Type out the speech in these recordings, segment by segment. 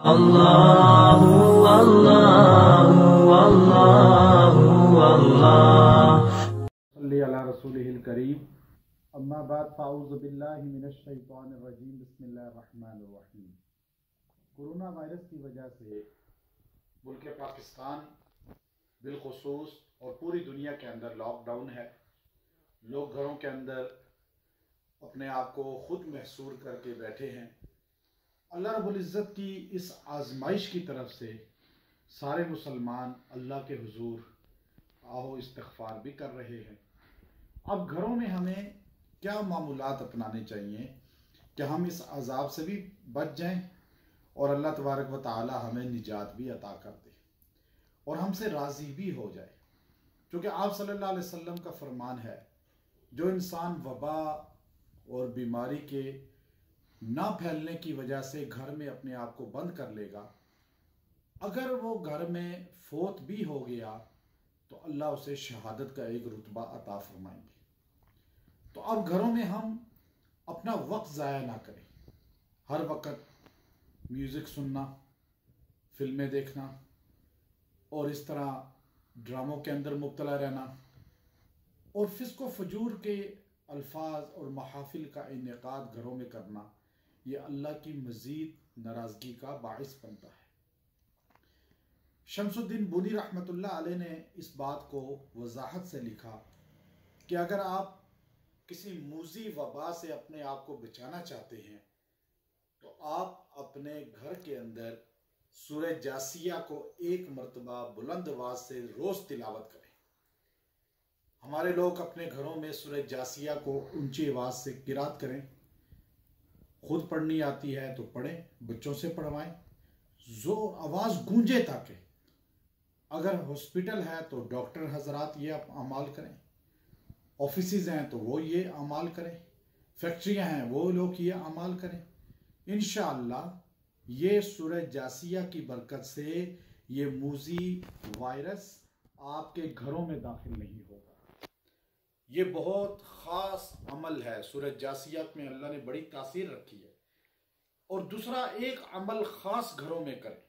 अल्लाहु अल्लाहु अल्लाहु अल्लाह सल्ली अला रसूलिहिल करीम। अम्मा बाद फ़ाऊज़ु बिल्लाहि मिनश शैतानिर रजीम। बिस्मिल्लाहिर रहमानिर रहीम। कोरोना वायरस की वजह से मुल्क पाकिस्तान बिलखुसूस और पूरी दुनिया के अंदर लॉकडाउन है। लोग घरों के अंदर अपने आप को खुद महसूर करके बैठे हैं। अल्लाह रब्बुल इज़्ज़त की इस आजमाइश की तरफ से सारे मुसलमान अल्लाह के हुजूर आओ इस्तिग़फ़ार भी कर रहे हैं। अब घरों में हमें क्या मामूलात अपनाने चाहिए कि हम इस अज़ाब से भी बच जाएं और अल्लाह तबारक व तआला हमें निजात भी अता कर दे और हमसे राज़ी भी हो जाए। क्योंकि आप सल्लल्लाहु अलैहि वसल्लम का फरमान है, जो इंसान वबा और बीमारी के ना फैलने की वजह से घर में अपने आप को बंद कर लेगा, अगर वो घर में फोत भी हो गया तो अल्लाह उसे शहादत का एक रुतबा अता फरमाएंगे। तो अब घरों में हम अपना वक्त ज़ाया ना करें। हर वक्त म्यूज़िक सुनना, फिल्में देखना और इस तरह ड्रामों के अंदर मुब्तला रहना और फिस्को फजूर के अल्फाज और महाफिल का इनेकाद घरों में करना, ये अल्लाह की मज़ीद नाराज़गी का बाइस बनता है। शम्सुद्दीन बुनी रहमतुल्लाह अलैह ने इस बात को वजाहत से लिखा कि अगर आप किसी मूज़ी वबा से अपने आप को बचाना चाहते हैं तो आप अपने घर के अंदर सूरह जासिया को एक मरतबा बुलंद आवाज़ से रोज़ तिलावत करें। हमारे लोग अपने घरों में सूरह जासिया को ऊंची आवाज़ से किरात करें। खुद पढ़नी आती है तो पढ़ें, बच्चों से पढ़वाएं, जोर आवाज़ गूंजे ताकि अगर हॉस्पिटल है तो डॉक्टर हजरात ये अमाल करें, ऑफिसेज हैं तो वो ये अमाल करें, फैक्ट्रियां हैं वो लोग ये अमाल करें। इंशाअल्लाह ये सूरह जासिया की बरकत से ये मूज़ी वायरस आपके घरों में दाखिल नहीं होगा। ये बहुत ख़ास अमल है, सूरह जासिया में अल्लाह ने बड़ी तासीर रखी है। और दूसरा एक अमल ख़ास घरों में करें,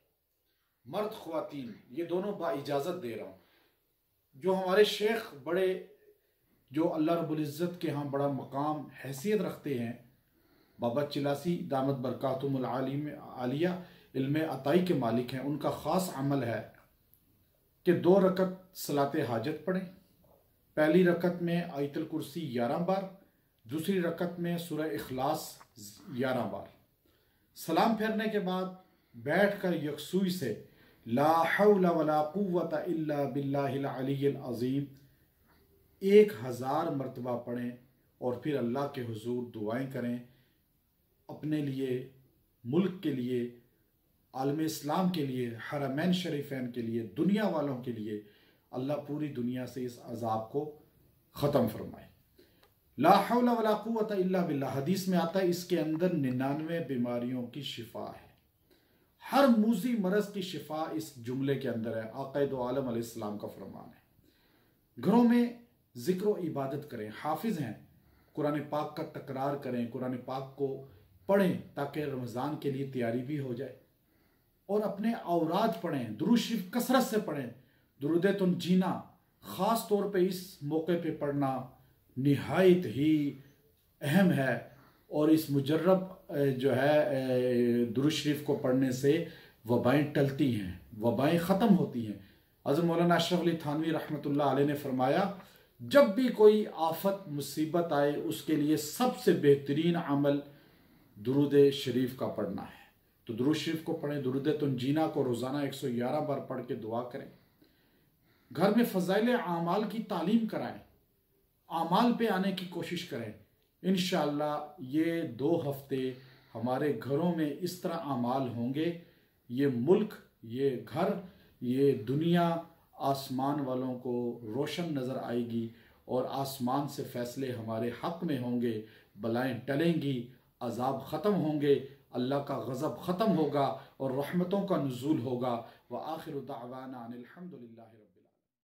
मर्द ख्वातीन ये दोनों बाइजाज़त दे रहा हूँ। जो हमारे शेख बड़े, जो अल्लाह रब्बुल इज़्ज़त के यहाँ बड़ा मकाम हैसियत रखते हैं, बाबा चिलासी दामत बरकातुहुल आलिया इल्म अताई के मालिक हैं, उनका ख़ास अमल है कि 2 रकत सलाते हाजत पढ़ें। पहली रकत में आयतुल कुर्सी 11 बार, दूसरी रकत में सूरह इखलास 11 बार। सलाम फेरने के बाद बैठकर यकसुई से ला हौला वला कुव्वता इल्ला बिल्लाहिल अलिय्यिल अज़ीम 1000 मरतबा पढ़ें और फिर अल्लाह के हुजूर दुआएं करें, अपने लिए, मुल्क के लिए, आलम इस्लाम के लिए, हरमैन शरीफैन के लिए, दुनिया वालों के लिए। अल्लाह पूरी दुनिया से इस अजाब को ख़त्म फरमाए। ला हौला वला कुव्वता इल्ला बिल्लाह हदीस में आता है, इसके अंदर 99 बीमारियों की शिफा है। हर मूज़ी मरज़ की शिफा इस जुमले के अंदर है। आक़ाए दो आलम अलैहिस्सलाम का फरमान है। घरों में ज़िक्र व इबादत करें। हाफिज़ हैं, कुरान पाक का तकरार करें, कुरान पाक को पढ़ें ताकि रमज़ान के लिए तैयारी भी हो जाए। और अपने औराद पढ़ें, दुरूद शरीफ कसरत से पढ़ें। दुरूद तुनजीना ख़ास तौर पे इस मौके पे पढ़ना निहायत ही अहम है। और इस मुजर्रब जो है दुरूद शरीफ को पढ़ने से वबाएँ टलती हैं, वबाएँ ख़त्म होती हैं। हज़रत मौलाना अशरफ अली थानवी रहमतुल्लाह अलैह ने फरमाया, जब भी कोई आफत मुसीबत आए उसके लिए सबसे बेहतरीन अमल दुरूद शरीफ का पढ़ना है। तो दुरूद शरीफ को पढ़ें, दुरूद तुनजीना को रोज़ाना 111 बार पढ़ के दुआ करें। घर में फ़ज़ाइल आमाल की तालीम कराएं, आमाल पे आने की कोशिश करें। इंशाअल्लाह ये 2 हफ्ते हमारे घरों में इस तरह आमाल होंगे, ये मुल्क, ये घर, ये दुनिया आसमान वालों को रोशन नज़र आएगी और आसमान से फ़ैसले हमारे हक़ में होंगे, बलाएँ टलेंगी, अज़ाब ख़त्म होंगे, अल्लाह का गज़ब ख़त्म होगा और रहमतों का नुज़ूल होगा। व आखिरु दावाना अनिल हम्दुलिल्लाहि।